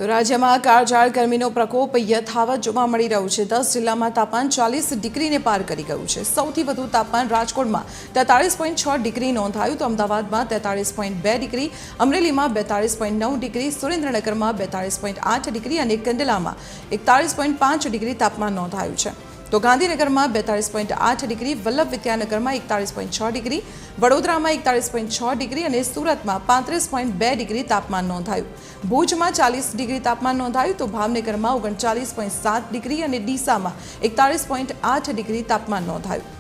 તો રાજ્યમાં કાળઝાળ ગરમીનો પ્રકોપ યથાવત જોવા મળી રહ્યો છે। 10 જિલ્લામાં તાપમાન 40 ડિગ્રીને પાર કરી ગયું છે। સૌથી વધુ તાપમાન રાજકોટમાં 43.6 ડિગ્રી નોંધાયું તો અમદાવાદમાં 43.2 ડિગ્રી, અમરેલીમાં 42.9 ડિગ્રી, સુરેન્દ્રનગરમાં 42.8 ડિગ્રી અને કંડલામાં 41.5 ડિગ્રી તાપમાન નોંધાયું છે। તો ગાંધીનગરમાં 42.8 ડિગ્રી, વલ્લભ વિદ્યાનગરમાં 41.6 ડિગ્રી, વડોદરામાં 41.6 ડિગ્રી અને સુરતમાં 35.2 ડિગ્રી તાપમાન નોંધાયું। ભુજમાં 40 ડિગ્રી તાપમાન નોંધાયું તો ભાવનગરમાં 39.7 ડિગ્રી અને ડીસામાં 41.8 ડિગ્રી તાપમાન નોંધાયું।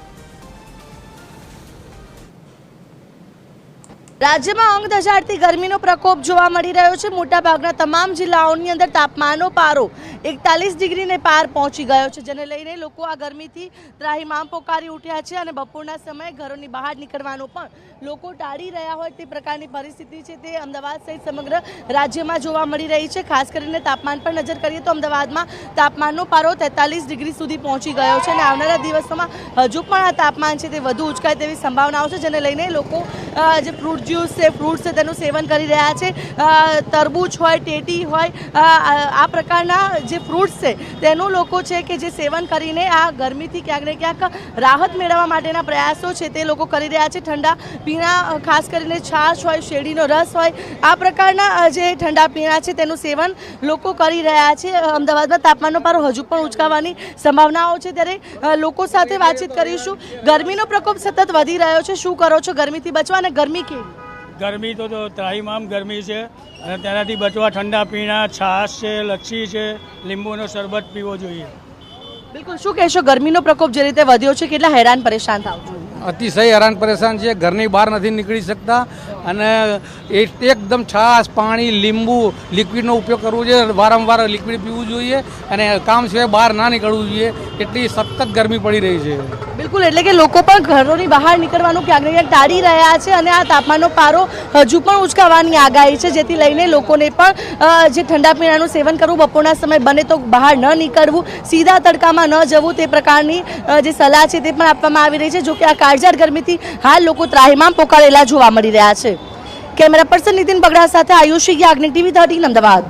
રાજ્યમાં અંગ દજાડતી ગરમીનો પ્રકોપ જોવા મળી રહ્યો છે। મોટાભાગના તમામ જિલ્લાઓની અંદર તાપમાનનો પારો 41 ડિગ્રીને પાર પહોંચી ગયો છે, જેને લઈને લોકો આ ગરમીથી ત્રાહિમામ પોકારી ઉઠ્યા છે અને બપોરના સમયે ઘરોની બહાર નીકળવાનું પણ લોકો ટાળી રહ્યા હોય તે પ્રકારની પરિસ્થિતિ છે તે અમદાવાદ સહિત સમગ્ર રાજ્યમાં જોવા મળી રહી છે। ખાસ કરીને તાપમાન પર નજર કરીએ તો અમદાવાદમાં તાપમાનનો પારો 43 ડિગ્રી સુધી પહોંચી ગયો છે અને આવનારા દિવસોમાં હજુ પણ આ તાપમાન છે તે વધુ ઉંચકાય તેવી સંભાવનાઓ છે, જેને લઈને લોકો જે ફ્રૂટ જ્યુસ છે, ફ્રૂટ્સ છે તેનું સેવન કરી રહ્યા છે। તરબૂચ હોય, ટેટી હોય, આ પ્રકારના જે ફ્રૂટ્સ છે તેનું લોકો છે કે જે સેવન કરીને આ ગરમીથી ક્યાંક ને ક્યાંક રાહત મેળવવા માટેના પ્રયાસો છે તે લોકો કરી રહ્યા છે। ઠંડા પીણા, ખાસ કરીને છાશ હોય, શેરડીનો રસ હોય, આ પ્રકારના જે ઠંડા પીણા છે તેનું સેવન લોકો કરી રહ્યા છે। અમદાવાદમાં તાપમાનનો પારો હજુ પણ ઉંચકાવાની સંભાવનાઓ છે, ત્યારે લોકો સાથે વાતચીત કરીશું। ગરમીનો પ્રકોપ સતત વધી રહ્યો છે, શું કરો છો ગરમીથી બચવા અને ગરમી કેવી? ગરમી તો ત્રાહિમામ ગરમી છે અને તેનાથી બચવા ઠંડા પીણા, છાશ છે, લચ્છી છે, લીંબુનો શરબત પીવો જોઈએ। બિલકુલ, શું કહેશો ગરમીનો પ્રકોપ જે રીતે વધ્યો છે કેટલા હેરાન પરેશાન થાવ છો? અતિશય હેરાન પરેશાન છે, ઘરની બહાર નથી નીકળી શકતા અને એકદમ છાશ, પાણી, લીંબુ, લિક્વિડનો ઉપયોગ કરવો જોઈએ, વારંવાર લિક્વિડ પીવું જોઈએ અને કામ સિવાય બહાર ના નીકળવું જોઈએ, એટલી સખત ગરમી પડી રહી છે। બિલકુલ, એટલે કે લોકો પણ ઘરોની બહાર નીકળવાનું ક્યાંક ને ક્યાંક ટાળી રહ્યા છે અને આ તાપમાનનો પારો હજુ પણ ઉંચકાવાની આગાહી છે, જેથી લઈને લોકોને પણ જે ઠંડા પીણાનું સેવન કરવું, બપોરના સમય બને તો બહાર ન નીકળવું, સીધા તડકામાં ન જવું, તે પ્રકારની જે સલાહ છે તે પણ આપવામાં આવી રહી છે। જો કે આ કાળઝાળ ગરમીથી હાલ લોકો ત્રાહિમામ પોકારેલા જોવા મળી રહ્યા છે। કેમેરા પર્સન નીતિન બગડા સાથે આયુષી યાજ્ઞિક, TV 13 અમદાવાદ।